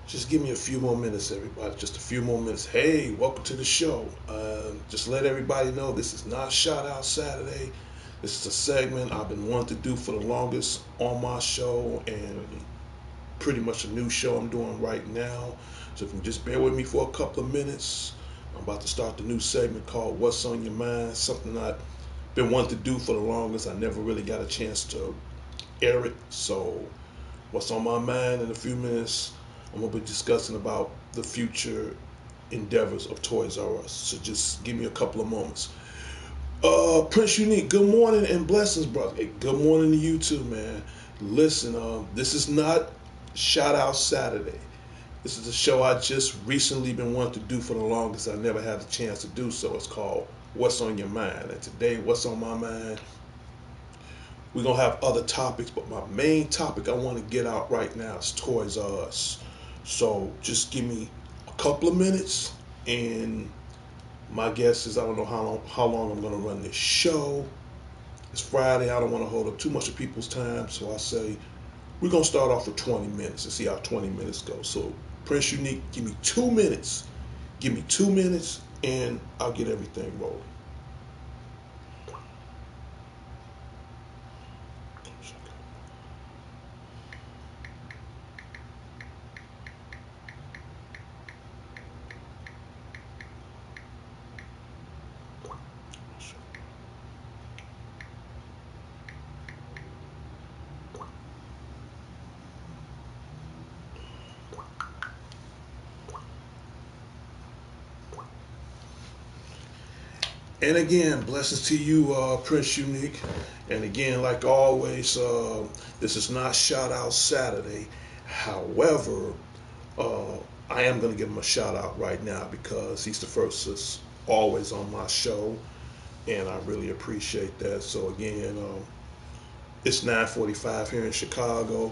Just give me a few more minutes, everybody. Just a few more minutes. Hey, welcome to the show. Just let everybody know this is not Shout Out Saturday. This is a segment I've been wanting to do for the longest on my show, and pretty much a new show I'm doing right now. So if you can just bear with me for a couple of minutes, I'm about to start the new segment called What's on Your Mind, something I've been wanting to do for the longest. I never really got a chance to air it. So what's on my mind in a few minutes, I'm going to be discussing about the future endeavors of Toys R Us. So just give me a couple of moments. Prince Unique, good morning and blessings, brother. Hey, good morning to you too, man. Listen, this is not Shout Out Saturday. This is a show I just recently been wanting to do for the longest. I never had a chance to do so. It's called What's on Your Mind. And today, what's on my mind? We're going to have other topics, but my main topic I want to get out right now is Toys R Us. So just give me a couple of minutes, and my guess is I don't know how long I'm going to run this show. It's Friday. I don't want to hold up too much of people's time, so I say we're going to start off with 20 minutes and see how 20 minutes go. So Prince Unique, give me 2 minutes. Give me 2 minutes, and I'll get everything rolling. And again, blessings to you, Prince Unique. And again, like always, this is not Shout Out Saturday. However, uh, I am going to give him a shout out right now because he's the first that's always on my show. and I really appreciate that. So again, it's 9:45 here in Chicago.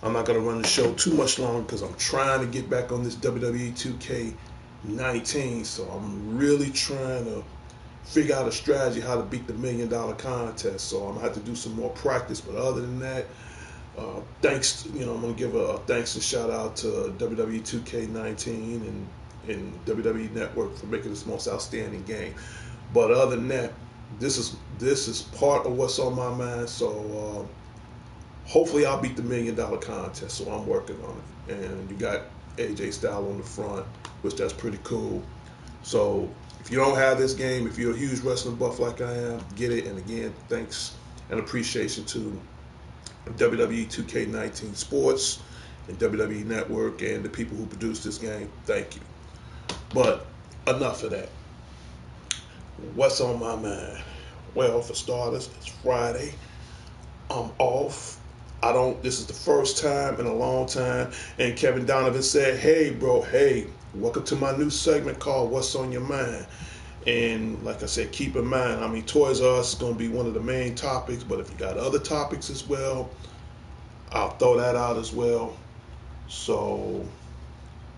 I'm not gonna run the show too much longer because I'm trying to get back on this WWE 2K19. So I'm really trying to figure out a strategy how to beat the $1 million contest. So I'm gonna have to do some more practice. But other than that, thanks. I'm gonna give a thanks and shout out to WWE 2K19 and WWE Network for making this most outstanding game. But other than that, this is part of what's on my mind. So hopefully I'll beat the $1 million contest. So I'm working on it. And you got AJ Styles on the front, which that's pretty cool. So if you don't have this game, if you're a huge wrestling buff like I am, get it. And again, thanks and appreciation to WWE 2K19 Sports and WWE Network and the people who produced this game. Thank you. But enough of that. What's on my mind? Well, for starters, it's Friday. I'm off. I don't. This is the first time in a long time. And Kevin Donovan said, "Hey, bro. Hey, welcome to my new segment called What's on Your Mind." And like I said, keep in mind, I mean, Toys R Us is going to be one of the main topics. But if you got other topics as well, I'll throw that out as well. So,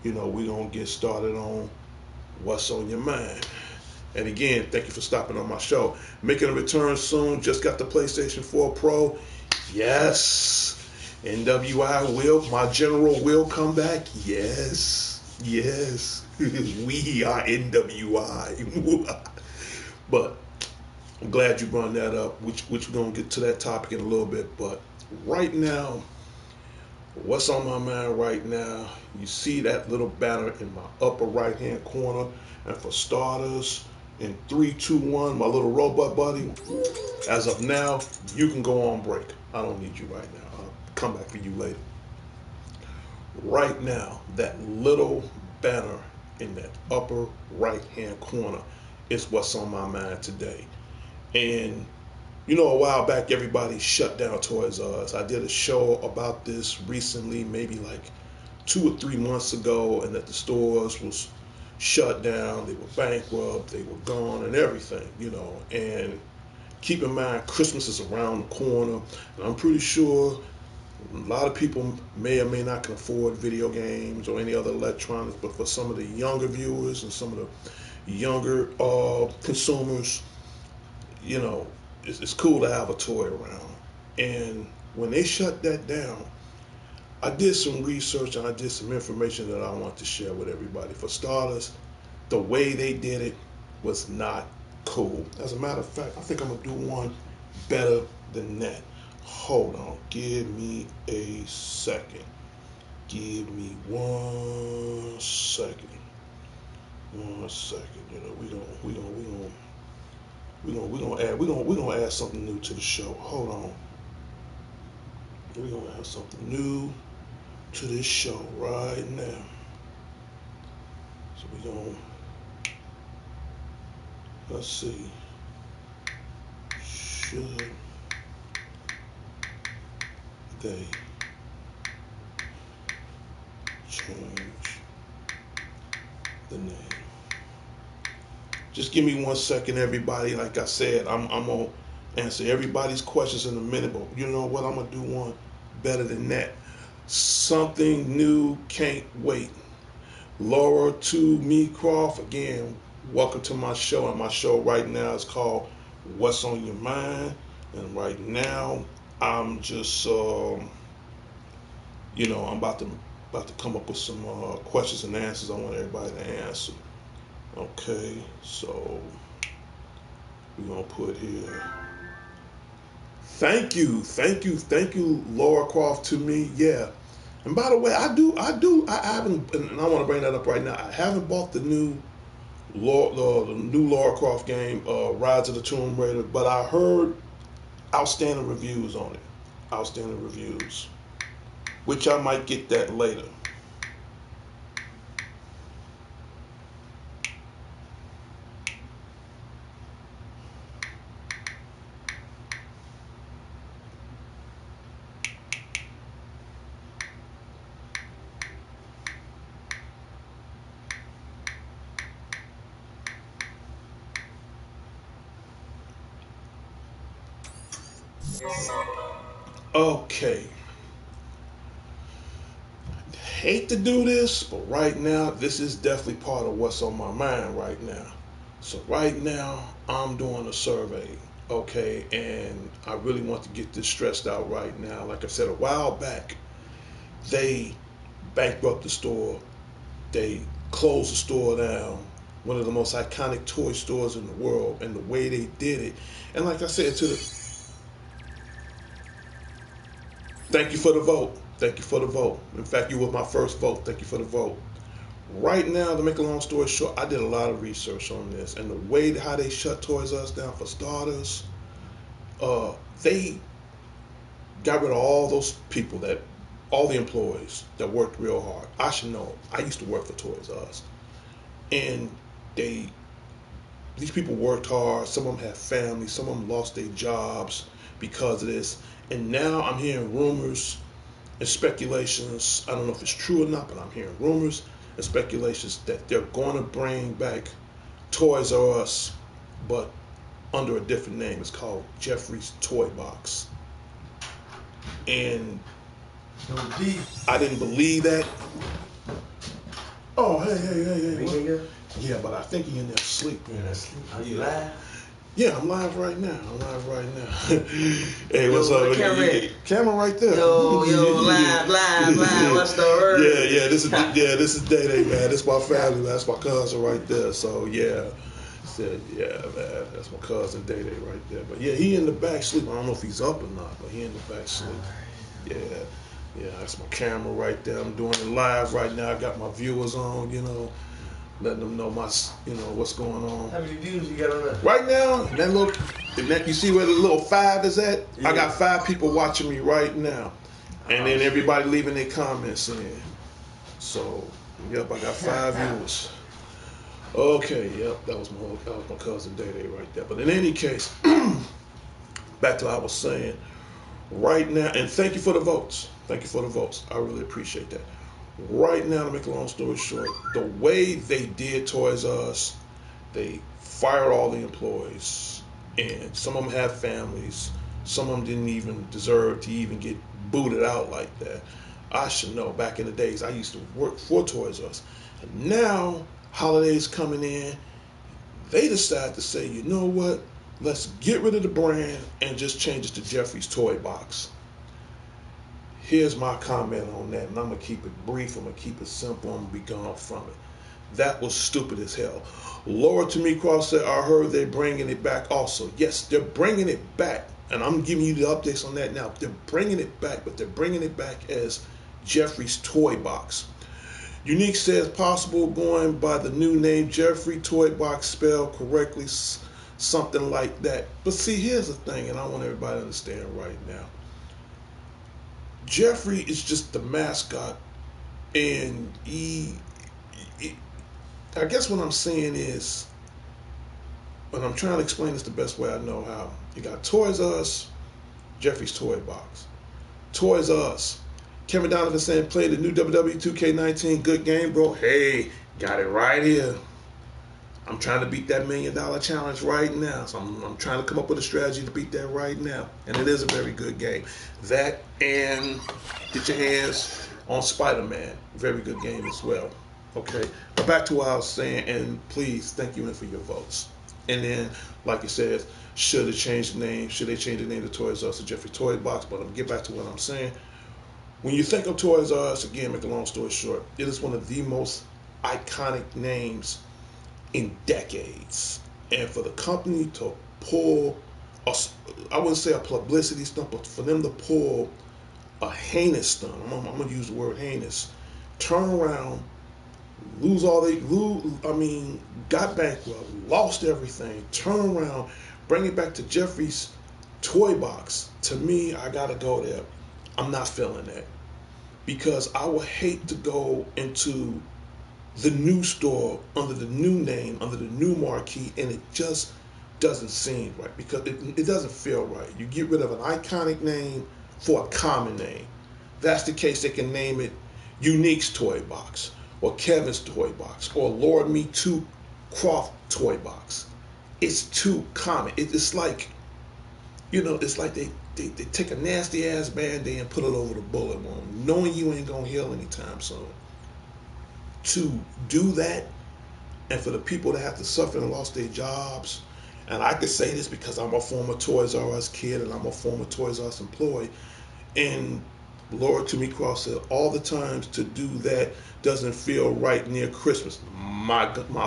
we're going to get started on What's on Your Mind. And again, thank you for stopping on my show. Making a return soon. Just got the PlayStation 4 Pro. Yes. NWI will. My general will come back. Yes. Yes. We are NWI. But I'm glad you brought that up, which we're going to get to that topic in a little bit. But right now, what's on my mind right now, you see that little banner in my upper right hand corner. And for starters, in 3, 2, 1, my little robot buddy, as of now, you can go on break. I don't need you right now. I'll come back for you later. Right now, that little banner in that upper right hand corner is what's on my mind today. And a while back, everybody shut down Toys R Us. I did a show about this recently, maybe like 2 or 3 months ago, and that the stores was shut down, they were bankrupt, they were gone, and everything. And keep in mind, Christmas is around the corner, and I'm pretty sure a lot of people may or may not can afford video games or any other electronics, but for some of the younger viewers and some of the younger consumers, you know, it's cool to have a toy around. And when they shut that down, I did some research and I did some information that I want to share with everybody. For starters, the way they did it was not cool. As a matter of fact, I think I'm gonna do one better than that. Hold on, give me a second. Give me 1 second. 1 second. We gonna add something new to the show. Hold on. We're gonna add something new to this show right now. So we gonna let's see. Should they change the name? Just give me 1 second, everybody. Like I said, I'm gonna answer everybody's questions in a minute, but you know what? I'm gonna do one better than that. Something new, can't wait. Laura to me Croft, again, welcome to my show. And my show right now is called What's on Your Mind. And right now, I'm just, I'm about to come up with some questions and answers I want everybody to answer. Okay, so we're gonna put here. Thank you, Laura Croft to me. Yeah. And by the way, I haven't, and I want to bring that up right now. I haven't bought the new Lara Croft game, Rise of the Tomb Raider, but I heard outstanding reviews on it. Outstanding reviews, which I might get that later. Okay. Hate to do this, but right now, this is definitely part of what's on my mind right now. So right now, I'm doing a survey, okay, and I really want to get this stressed out right now. Like I said a while back, they bankrupt the store, they closed the store down, one of the most iconic toy stores in the world, and the way they did it. And like I said to the, thank you for the vote. Thank you for the vote. In fact, you were my first vote. Thank you for the vote. Right now, to make a long story short, I did a lot of research on this, and the way how they shut Toys R Us down, for starters, they got rid of all those people that, all the employees that worked real hard. I should know. I used to work for Toys R Us, and they, these people worked hard. Some of them had families. Some of them lost their jobs because of this. And now I'm hearing rumors and speculations. I don't know if it's true or not, but I'm hearing rumors and speculations that they're going to bring back Toys R Us, but under a different name. It's called Jeffrey's Toy Box. And I didn't believe that. Oh, hey. Yeah, but I think he in there asleep. Yeah, asleep. Are you live? Yeah, I'm live right now. Hey, what's up? Camera right there. Yo, live. What's the word? Yeah. This is Day Day, man. This is my family, man. That's my cousin right there. So yeah. Said, yeah, man, that's my cousin Day Day right there. But yeah, he in the back sleep. I don't know if he's up or not, but he in the back sleep. Yeah, that's my camera right there. I'm doing it live right now. I got my viewers on, letting them know what's going on. How many views you got on that? Right now, you see where the little 5 is at? Yeah. I got 5 people watching me right now, and then everybody leaving their comments in. So, yep, I got 5 viewers. Okay, yep, that was my cousin Day Day right there. But in any case, back to what I was saying. Right now, and thank you for the votes. I really appreciate that. Right now, to make a long story short, the way they did Toys R Us, they fired all the employees, and some of them have families. Some of them didn't even deserve to even get booted out like that. I should know. Back in the days, I used to work for Toys R Us, and now holidays coming in, they decide to say, you know what? Let's get rid of the brand and just change it to Jeffrey's Toy Box. Here's my comment on that, and I'm going to keep it brief, I'm going to keep it simple, I'm going to be gone from it. That was stupid as hell. Laura to me Cross said, I heard they're bringing it back also. Yes, they're bringing it back, and I'm giving you the updates on that now. They're bringing it back, but they're bringing it back as Jeffrey's Toy Box. Unique says, possible going by the new name, Jeffrey Toy Box, spelled correctly, something like that. But see, here's the thing, and I want everybody to understand right now. Jeffrey is just the mascot, and I guess what I'm saying is, and I'm trying to explain this the best way I know how. You got Toys R Us, Jeffrey's Toy Box. Toys R Us. Kevin Donovan saying, play the new WWE 2K19, good game, bro. Hey, got it right here. I'm trying to beat that $1 million challenge right now. So I'm trying to come up with a strategy to beat that right now. And it is a very good game. That, and get your hands on Spider-Man. Very good game as well. Okay. But back to what I was saying, and please thank you for your votes. And then, like it says, should they change the name to Toys R Us or Jeffrey Toy Box? But I'm gonna get back to what I'm saying. When you think of Toys R Us, again, make a long story short, it is one of the most iconic names in decades. And for the company to pull, I wouldn't say a publicity stunt, but for them to pull a heinous stunt, I'm going to use the word heinous, turn around, got bankrupt, lost everything, turn around, bring it back to Jeffrey's Toy Box. To me, I got to go there. I'm not feeling that. Because I would hate to go into the new store under the new name, under the new marquee, and it just doesn't seem right, because it doesn't feel right. You get rid of an iconic name for a common name. That's the case, they can name it Unique's Toy Box, or Kevin's Toy Box, or Lord Me Too Croft Toy Box. It's too common. It's like, it's like they take a nasty ass Band-Aid and put it over the bullet wound, knowing you ain't gonna heal anytime soon. To do that, and for the people that have to suffer and lost their jobs, and I can say this because I'm a former Toys R Us kid and I'm a former Toys R Us employee, and Lord to me cross said all the times to do that doesn't feel right near Christmas. My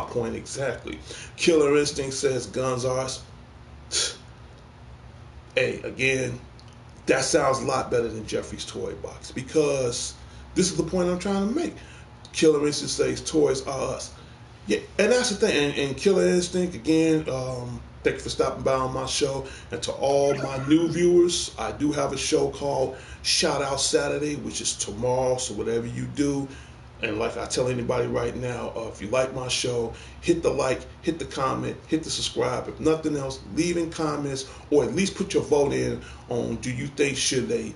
point exactly. Killer Instinct says guns are. Hey, again, that sounds a lot better than Jeffrey's Toy Box, because this is the point I'm trying to make. Killer Instinct says Toys R Us. Yeah, and that's the thing. And Killer Instinct, again, thank you for stopping by on my show. And to all my new viewers, I do have a show called Shout Out Saturday, which is tomorrow. So whatever you do, and like I tell anybody right now, if you like my show, hit the like, hit the comment, hit the subscribe. If nothing else, leave in comments, or at least put your vote in on, do you think should they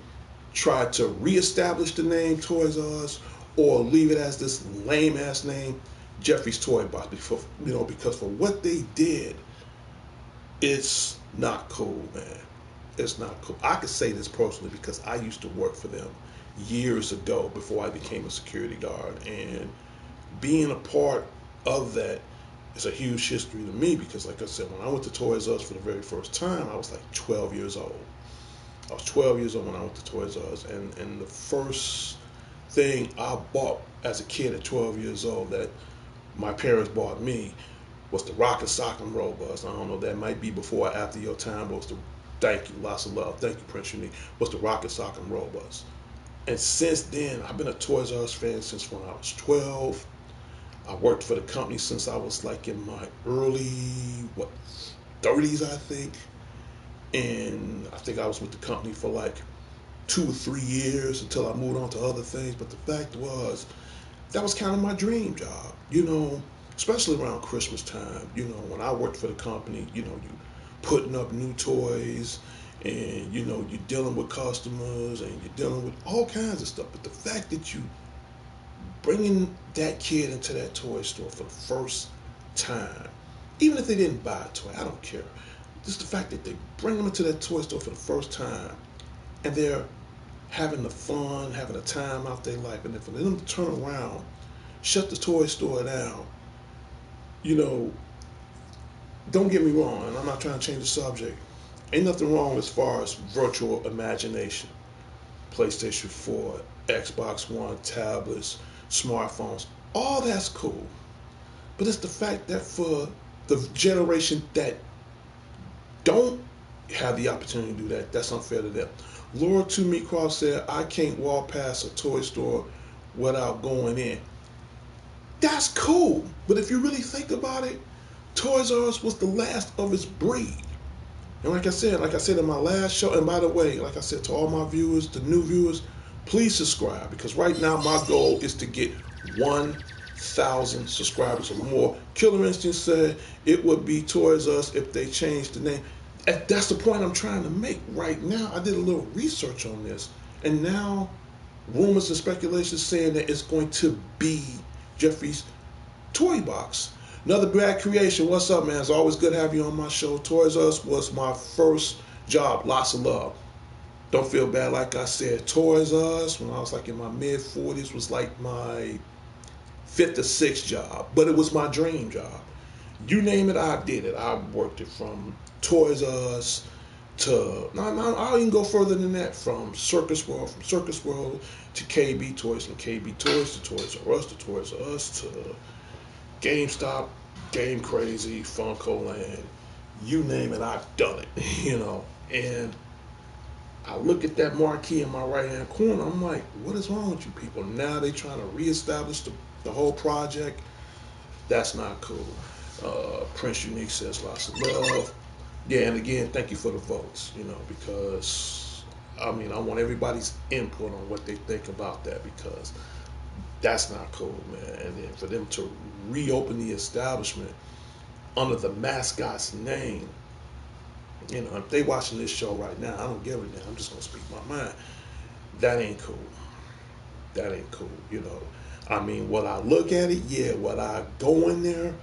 try to reestablish the name Toys R Us, or leave it as this lame ass name, Jeffrey's Toy Box? Because for what they did, it's not cool, man. It's not cool. I could say this personally because I used to work for them years ago before I became a security guard, and being a part of that is a huge history to me, because like I said, when I went to Toys R Us for the very first time, I was like 12 years old. I was 12 years old when I went to Toys R Us, and the first thing I bought as a kid at 12 years old that my parents bought me was the Rock and Sock'em Robots. I don't know, that might be before or after your time, but thank you, lots of love, thank you, Prince Unique, was the Rock and Sock'em Robots. And since then, I've been a Toys R Us fan since when I was 12. I worked for the company since I was like in my early, 30s, I think. And I think I was with the company for like 2 or 3 years until I moved on to other things. But the fact was, that was kind of my dream job, especially around Christmas time. When I worked for the company, you putting up new toys, and you're dealing with customers, and you're dealing with all kinds of stuff. But the fact that you bringing that kid into that toy store for the first time, even if they didn't buy a toy, I don't care. Just the fact that they bring them into that toy store for the first time, and they're having the fun, having a time out their life, and then for them to turn around, shut the toy store down, don't get me wrong, and I'm not trying to change the subject. Ain't nothing wrong as far as virtual imagination. PlayStation 4, Xbox One, tablets, smartphones, all that's cool. But it's the fact that for the generation that don't have the opportunity to do that, that's unfair to them. Lord to me cross said, I can't walk past a toy store without going in. That's cool. But if you really think about it, Toys R Us was the last of its breed. And like I said in my last show, and by the way, like I said to all my viewers, the new viewers, please subscribe, because right now my goal is to get 1,000 subscribers or more. Killer Instinct said it would be Toys R Us if they changed the name. That's the point I'm trying to make right now. I did a little research on this, and now rumors and speculations saying that it's going to be Jeffrey's Toy Box. Another Brad creation. What's up, man? It's always good to have you on my show. Toys R Us was my first job. Lots of love. Don't feel bad. Like I said, Toys R Us, when I was like in my mid-40s, was like my 5th or 6th job. But it was my dream job. You name it, I did it. I worked it from Toys R Us to, I'll even go further than that, from Circus World to KB Toys, from KB Toys to Toys R Us to Toys R Us to GameStop, Game Crazy, Funko Land, you name it, I've done it, And I look at that marquee in my right-hand corner, I'm like, what is wrong with you people? Now they trying to reestablish the whole project. That's not cool. Prince Unique says lots of love. Yeah, and again, thank you for the votes, because, I want everybody's input on what they think about that, because that's not cool, man. And then for them to reopen the establishment under the mascot's name, if they watching this show right now, I don't give a damn. I'm just gonna speak my mind. That ain't cool. That ain't cool. Will I look at it? Yeah. Will I go in there?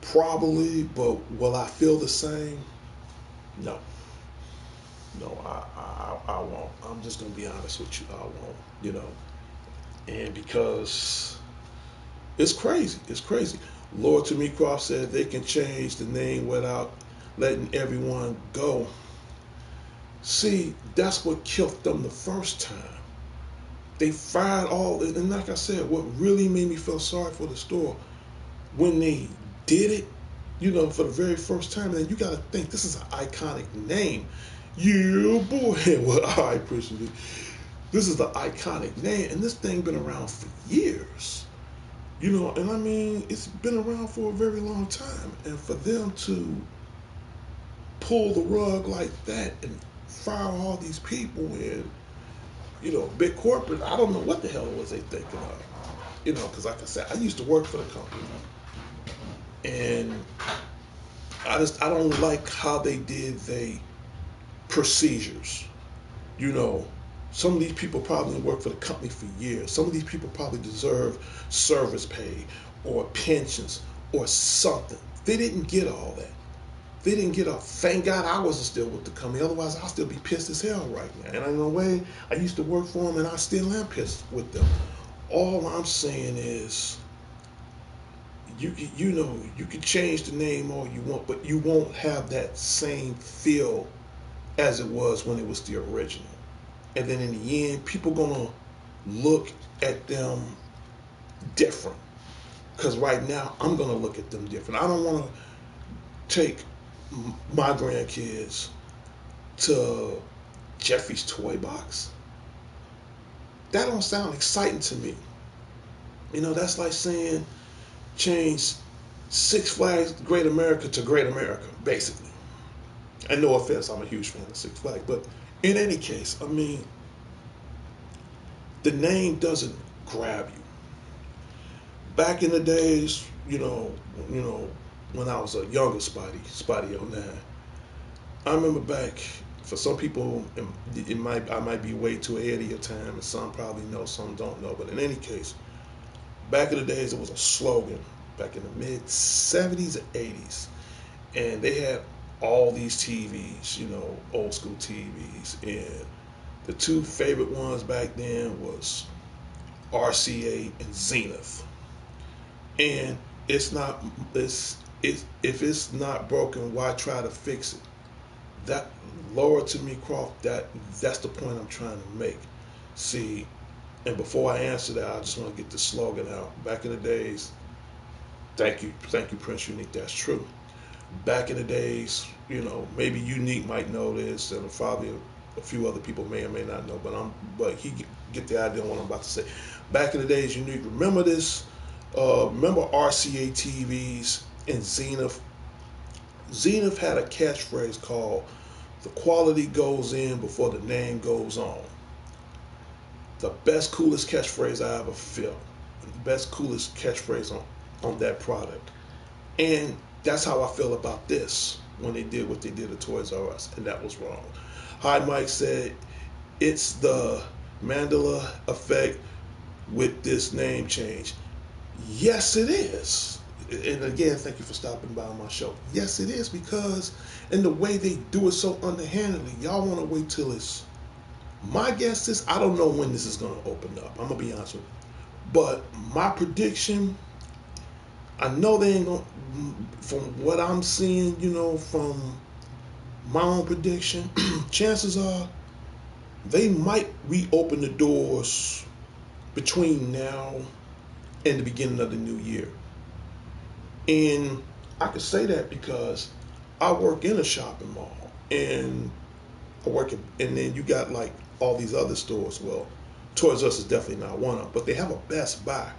Probably. But will I feel the same? No. No, I won't. I'm just gonna be honest with you. I won't. You know, and because it's crazy. It's crazy. Lord to me Croft said they can change the name without letting everyone go. See, that's what killed them the first time. They fired all, and like I said, what really made me feel sorry for the store when they did it, you know, for the very first time. And you got to think this is an iconic name. Yeah, boy. Well, I appreciate it. This is the iconic name, and this thing been around for years. You know, and I mean, it's been around for a very long time. And for them to pull the rug like that and fire all these people and, you know, big corporate, I don't know what the hell was they thinking of. You know, because like I said, I used to work for the company. And I don't like how they did their procedures. You know, some of these people probably work for the company for years. Some of these people probably deserve service pay or pensions or something. They didn't get all that. They didn't get off. Thank God I wasn't still with the company. Otherwise, I'll still be pissed as hell right now. And in a way, I used to work for them, and I still am pissed with them. All I'm saying is, you know, you can change the name all you want, but you won't have that same feel as it was when it was the original. And then in the end, people gonna look at them different. Cause right now, I'm gonna look at them different. I don't want to take my grandkids to Jeffrey's Toy Box. That don't sound exciting to me. You know, that's like saying change Six Flags Great America to Great America, basically. And no offense, I'm a huge fan of Six Flags, but in any case, I mean, the name doesn't grab you. Back in the days, you know, when I was a younger Spotty '09, I remember back. For some people, I might be way too ahead of your time, and some probably know, some don't know. But in any case, back in the days, it was a slogan. Back in the mid '70s and '80s, and they had all these TVs, you know, old school TVs, and the two favorite ones back then was RCA and Zenith. And it's not it's if it's not broken, why try to fix it? That Laura to me, Croft, that's the point I'm trying to make. See, and before I answer that, I just want to get the slogan out. Back in the days, thank you, Prince Unique. That's true. Back in the days, you know, maybe Unique might know this, and probably a few other people may or may not know. But he get the idea of what I'm about to say. Back in the days, Unique. Remember this? Remember RCA TVs and Zenith? Zenith had a catchphrase called "The quality goes in before the name goes on." The best, coolest catchphrase I ever felt. The best, coolest catchphrase on that product. And that's how I feel about this when they did what they did at Toys R Us, and that was wrong. Hi Mike said it's the Mandela effect with this name change. Yes, it is. And again, thank you for stopping by my show. Yes, it is, because in the way they do it so underhandedly, y'all want to wait till it's. My guess is I don't know when this is going to open up. I'm gonna be honest with you, but my prediction, I know they ain't gonna. From what I'm seeing, you know, from my own prediction, chances are they might reopen the doors between now and the beginning of the new year. And I could say that because I work in a shopping mall, and and then you got like all these other stores. Well, Toys R Us is definitely not one of them, but they have a Best Buy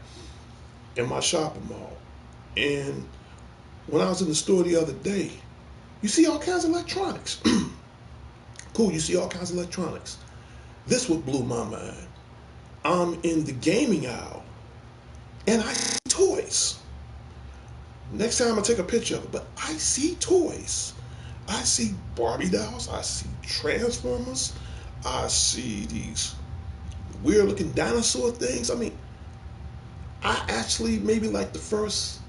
in my shopping mall. And when I was in the store the other day, you see all kinds of electronics. Cool, you see all kinds of electronics. This what blew my mind. I'm in the gaming aisle, and I see toys. Next time I take a picture of it, but I see toys. I see Barbie dolls. I see Transformers. I see these weird looking dinosaur things. I mean, I actually maybe like the first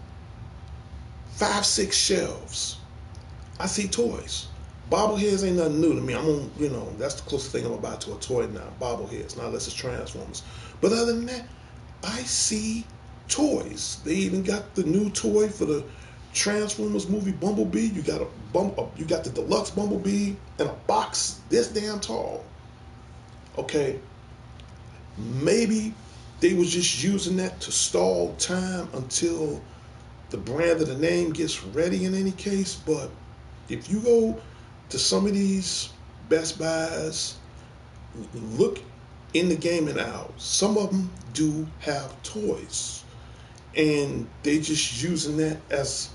5, 6 shelves. I see toys. bobbleheads ain't nothing new to me. I'm on, that's the closest thing I'm about to a toy now. Bobbleheads, not unless it's Transformers. But other than that, I see toys. They even got the new toy for the Transformers movie Bumblebee. You got the deluxe Bumblebee in a box this damn tall. Okay, maybe they was just using that to stall time until the brand of the name gets ready in any case. But if you go to some of these Best Buys, look in the gaming aisle, some of them do have toys. And they just using that as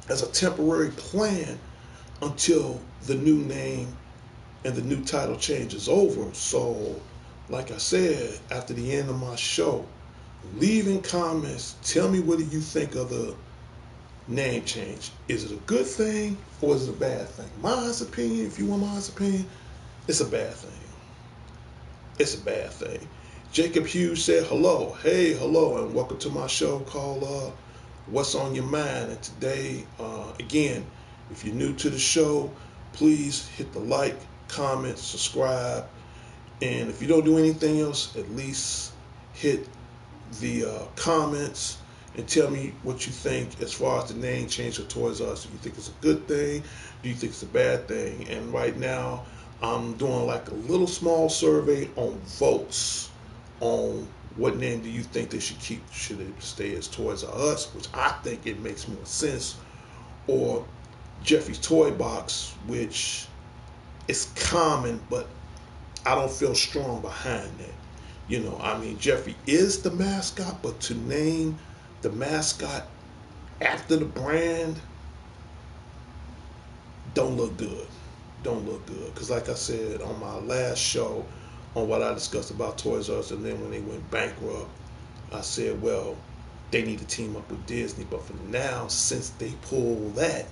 a temporary plan until the new name and the new title change is over. So, like I said, after the end of my show, leave in comments. Tell me what do you think of the name change. Is it a good thing or is it a bad thing? My opinion, if you want my opinion, it's a bad thing. It's a bad thing. Jacob Hughes said hello. Hey, hello, and welcome to my show called What's on Your Mind. And today, again, if you're new to the show, please hit the like, comment, subscribe, and if you don't do anything else, at least hit the comments and tell me what you think as far as the name change of Toys R Us. Do you think it's a good thing? Do you think it's a bad thing? And right now, I'm doing like a little small survey on votes on what name do you think they should keep. Should it stay as Toys R Us, which I think it makes more sense, or Jeffy's Toy Box, which is common, but I don't feel strong behind that. Jeffrey is the mascot, but to name the mascot after the brand don't look good. Don't look good. Because, like I said on my last show, on what I discussed about Toys R Us, and then when they went bankrupt, I said, well, they need to team up with Disney. But for now, since they pulled that,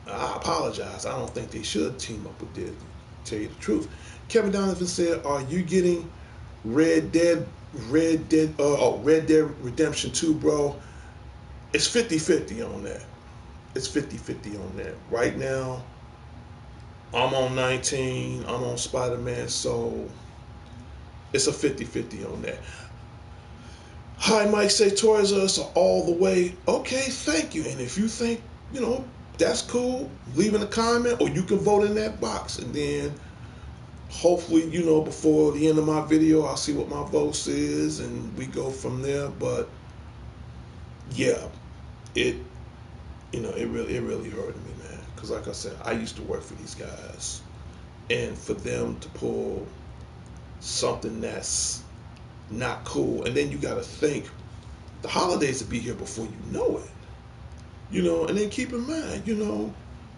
I apologize. I don't think they should team up with Disney, to tell you the truth. Kevin Donovan said, are you getting Red Dead Redemption 2, bro? It's 50-50 on that. It's 50-50 on that. Right now, I'm on 19. I'm on Spider-Man, so it's a 50-50 on that. Hi, Mike say Toys R Us are all the way. Okay, thank you. And if you think, that's cool, leave in a comment, or you can vote in that box. And then hopefully, before the end of my video, I'll see what my votes is and we go from there. But yeah, it really hurted me, man. Because like I said, I used to work for these guys, and for them to pull something that's not cool, and then you got to think the holidays will be here before you know it. And then keep in mind,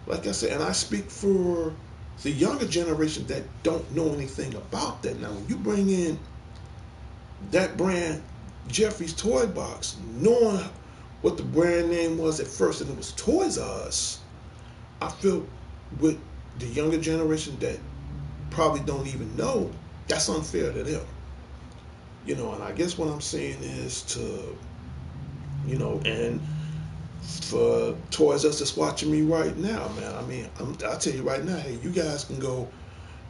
like I said, and I speak for the younger generation that don't know anything about that. Now, when you bring in that brand, Jeffrey's Toy Box, knowing what the brand name was at first, and it was Toys R Us, I feel with the younger generation that probably don't even know, that's unfair to them. And I guess what I'm saying is to, and for Toys R Us that's watching me right now, man. I'll tell you right now, hey, you guys can go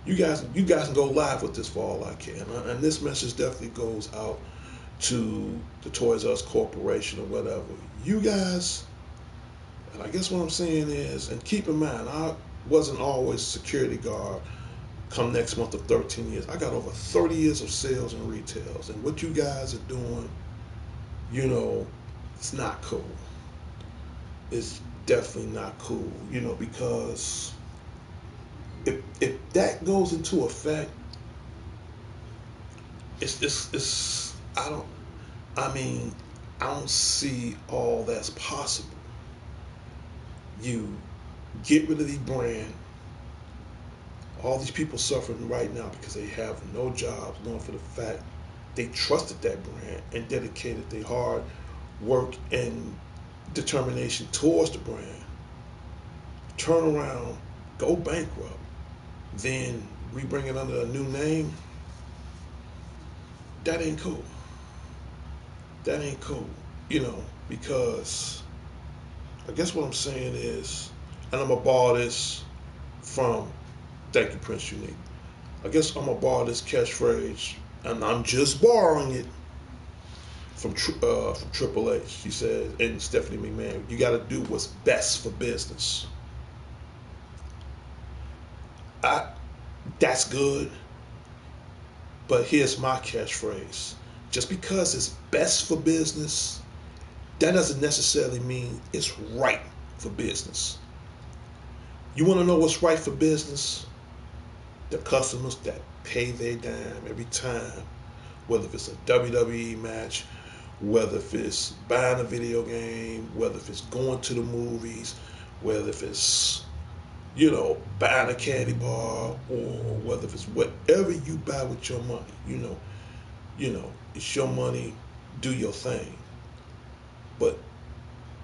live with this for all I care. And this message definitely goes out to the Toys R Us Corporation or whatever. You guys, and I guess what I'm saying is, and keep in mind, I wasn't always security guard. Come next month of 13 years, I got over 30 years of sales and retails. And what you guys are doing, it's not cool. It's definitely not cool, because if that goes into effect, it's I don't see all that's possible. You get rid of the brand. All these people suffering right now because they have no jobs, knowing for the fact they trusted that brand and dedicated their hard work and determination towards the brand. Turn around, go bankrupt, then we bring it under a new name. That ain't cool. That ain't cool, because I guess what I'm saying is, and I'm gonna borrow this from Thank You, Prince Unique. I guess I'm gonna borrow this catchphrase, and I'm just borrowing it from Triple H. She says, and Stephanie McMahon, you got to do what's best for business. That's good, but here's my catchphrase: just because it's best for business, that doesn't necessarily mean it's right for business. You want to know what's right for business? The customers that pay their dime every time, whether if it's a WWE match, whether if it's buying a video game, whether if it's going to the movies, whether if it's, buying a candy bar, or whether if it's whatever you buy with your money, it's your money, do your thing. But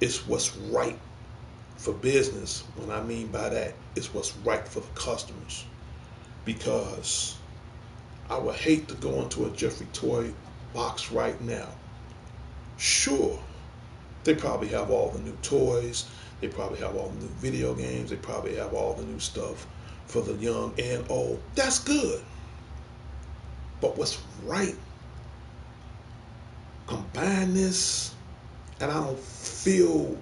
it's what's right for business. What I mean by that, it's what's right for the customers. Because I would hate to go into a Jeffrey Toy box right now. Sure, they probably have all the new toys, they probably have all the new video games, they probably have all the new stuff for the young and old. That's good. But what's right? Combine this, and I don't feel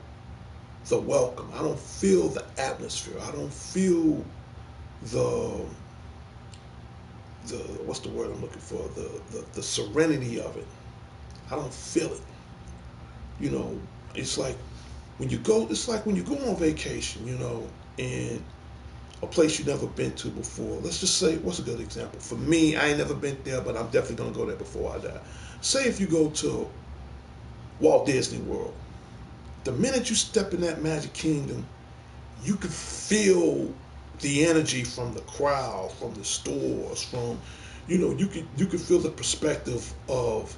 the welcome. I don't feel the atmosphere. I don't feel the what's the word I'm looking for? The serenity of it. I don't feel it. It's like it's like when you go on vacation, and a place you've never been to before. Let's just say, what's a good example? For me, I ain't never been there, but I'm definitely gonna go there before I die. Say if you go to Walt Disney World, the minute you step in that Magic Kingdom, you can feel the energy from the crowd, from the stores, from you could feel the perspective of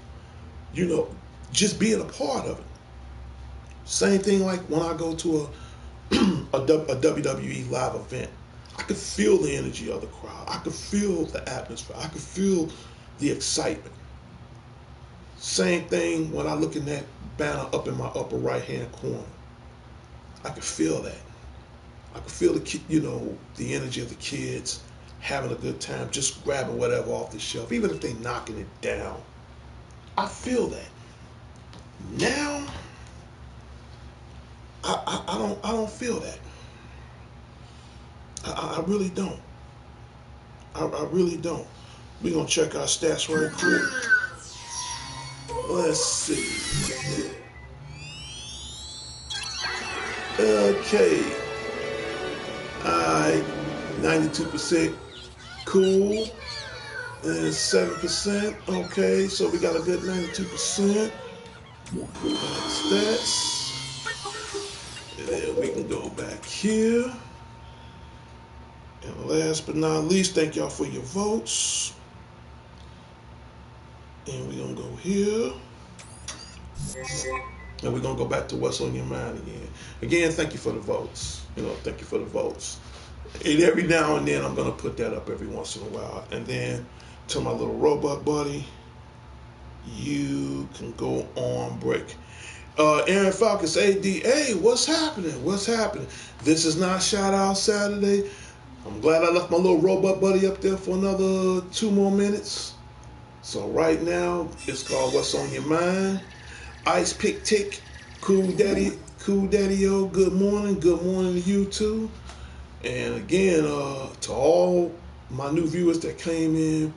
just being a part of it. Same thing like when I go to a WWE live event. I could feel the energy of the crowd. I could feel the atmosphere. I could feel the excitement. Same thing when I look in that banner up in my upper right hand corner. I could feel that. I could feel the energy of the kids having a good time, just grabbing whatever off the shelf, even if they knocking it down. I feel that. Now, I don't feel that. I really don't. I really don't. We're gonna check our stats right quick. Let's see. Okay. Alright. 92% cool. And 7%. Okay, so we got a good 92%. Stats. And then we can go back here. And last but not least, thank y'all for your votes. And we're going to go here. And we're going to go back to what's on your mind again. Again, thank you for the votes. Thank you for the votes. And every now and then, I'm going to put that up every once in a while. And then to my little robot buddy, you can go on break. Aaron Falcons, AD, hey, what's happening? What's happening? This is not Shout Out Saturday. I'm glad I left my little robot buddy up there for another 2 more minutes. So right now, it's called What's on Your Mind. Ice Pick Tick, Cool Daddy-O, good morning to you too. And again, to all my new viewers that came in,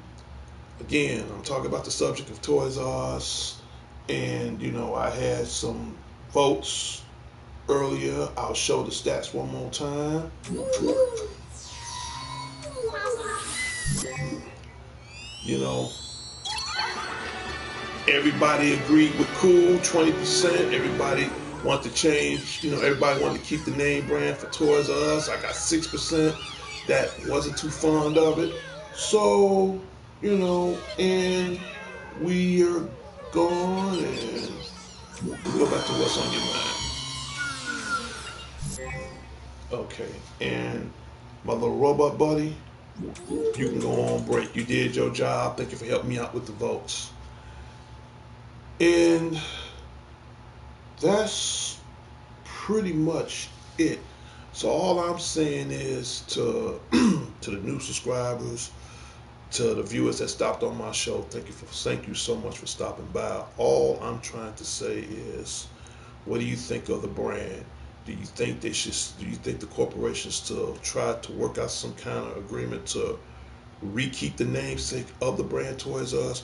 again, I'm talking about the subject of Toys R Us. And, I had some votes earlier. I'll show the stats one more time. Everybody agreed with cool, 20%. Everybody wanted to change. Everybody wanted to keep the name brand for Toys R Us. I got 6% that wasn't too fond of it. So, and we are gone, and we'll go back to what's on your mind. Okay, and my little robot buddy, you can go on break. You did your job. Thank you for helping me out with the votes. And that's pretty much it. So all I'm saying is to to the new subscribers, to the viewers that stopped on my show, thank you so much for stopping by. All I'm trying to say is, what do you think of the brand? Do you think they should? Do you think the corporations to try to work out some kind of agreement to re-keep the namesake of the brand Toys R Us,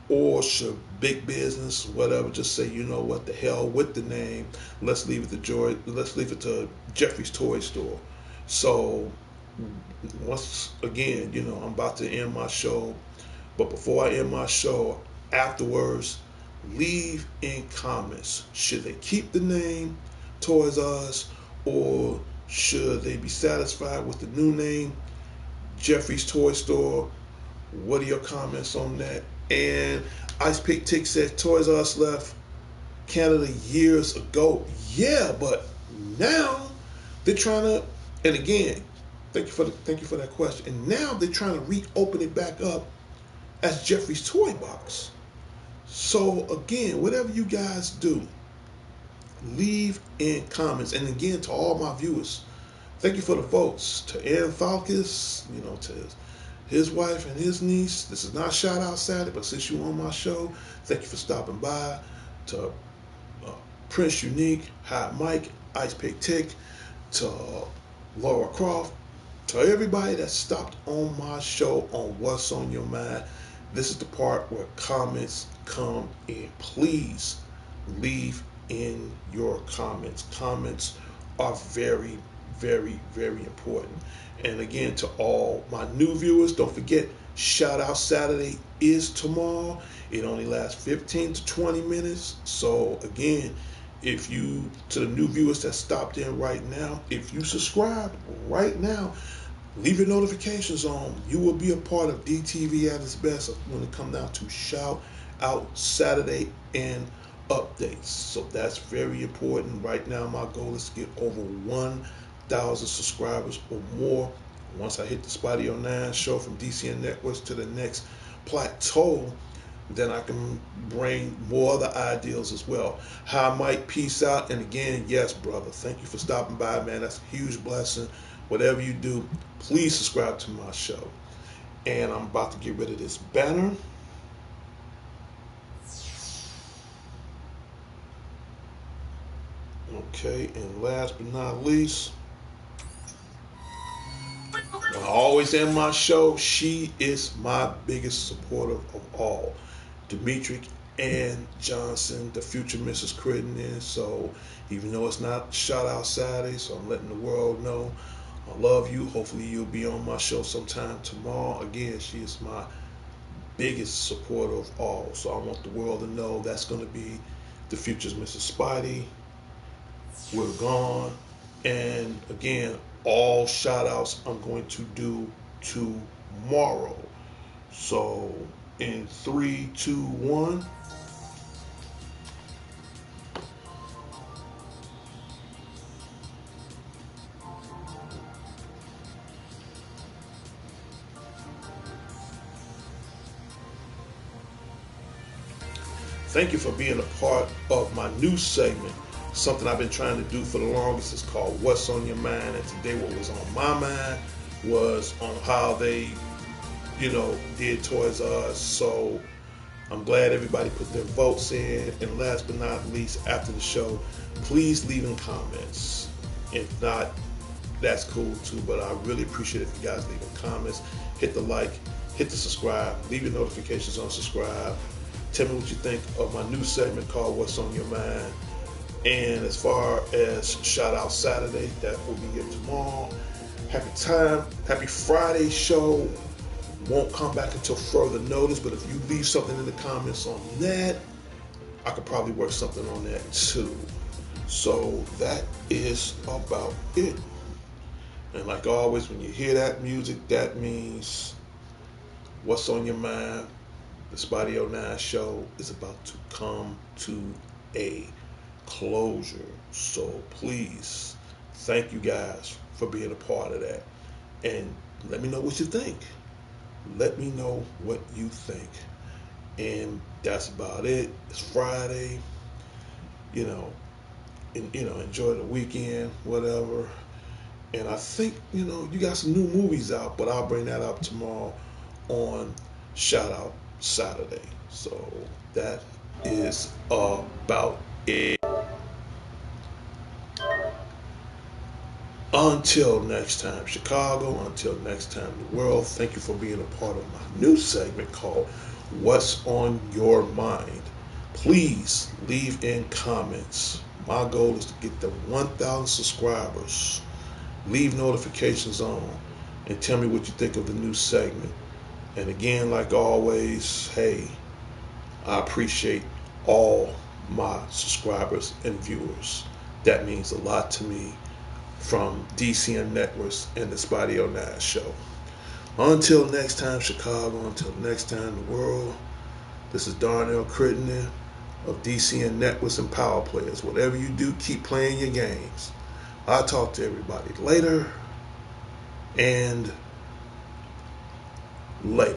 or should big business, whatever, just say, you know what, the hell with the name. Let's leave it to Joy. Let's leave it to Jeffrey's Toy Store. So once again, I'm about to end my show, but before I end my show, afterwards, leave in comments. Should they keep the name Toys R Us, or should they be satisfied with the new name, Jeffrey's Toy Store? What are your comments on that? And Ice Pick Tick said Toys R Us left Canada years ago. Yeah, but now they're trying to. And again, thank you for that question. And now they're trying to reopen it back up as Jeffrey's Toy Box. So again, whatever you guys do, leave in comments. And again, to all my viewers, thank you for the votes. To Aaron Falkus, to his wife and his niece. This is not Shout Out Saturday, but since you on my show, thank you for stopping by. To Prince Unique, Hot Mike, Ice Pick Tick, to Laura Croft, to everybody that stopped on my show on What's on Your Mind. This is the part where comments come in. Please leave in your comments. Comments are very, very, very important. And again, to all my new viewers, don't forget, Shout Out Saturday is tomorrow. It only lasts 15 to 20 minutes. So again, to the new viewers that stopped in right now, if you subscribe right now, leave your notifications on. You will be a part of DTV at its best when it comes down to Shout Out Saturday and updates. So that's very important. Right now, my goal is to get over 1,000 subscribers or more. Once I hit the Spotty 09 show from D.C.N Networks to the next plateau, then I can bring more other ideals as well. Hi, Mike. Peace out. And again, yes, brother. Thank you for stopping by, man. That's a huge blessing. Whatever you do, please subscribe to my show. And I'm about to get rid of this banner. Okay, and last but not least, I always end my show. She is my biggest supporter of all. Dimitri and Johnson, the future Mrs. Crittenden. So even though it's not Shout Out Saturday, so I'm letting the world know I love you. Hopefully you'll be on my show sometime tomorrow. Again, she is my biggest supporter of all. So I want the world to know that's going to be the future's Mrs. Spidey. We're gone. And again, all shout outs I'm going to do tomorrow. So in 3, 2, 1. Thank you for being a part of my new segment. Something I've been trying to do for the longest is called What's on Your Mind. And today what was on my mind was on how they, did Toys R Us. So I'm glad everybody put their votes in. And last but not least, after the show, please leave in comments. If not, that's cool too. But I really appreciate it if you guys leave in comments. Hit the like, hit the subscribe, leave your notifications on subscribe. Tell me what you think of my new segment called What's on Your Mind. And as far as Shout Out Saturday, that will be here tomorrow. Happy Friday show. Won't come back until further notice, but if you leave something in the comments on that, I could probably work something on that too. So that is about it. And like always, when you hear that music, that means What's on Your Mind. The Spotty 09 show is about to come to a closure. So please, thank you guys for being a part of that. And let me know what you think. Let me know what you think. And that's about it. It's Friday. Enjoy the weekend, whatever. And I think, you got some new movies out, but I'll bring that up tomorrow on Shout Out Saturday. So that is about it. Until next time, Chicago. Until next time, the world. Thank you for being a part of my new segment called What's on Your Mind. Please leave in comments. My goal is to get the 1,000 subscribers. Leave notifications on and tell me what you think of the new segment. And again, like always, hey, I appreciate all my subscribers and viewers. That means a lot to me, from D.C.N. Networks and the Spotty O'Nash Show. Until next time, Chicago. Until next time, the world. This is Darnell Crittenden of D.C.N. Networks and Power Players. Whatever you do, keep playing your games. I'll talk to everybody later and later.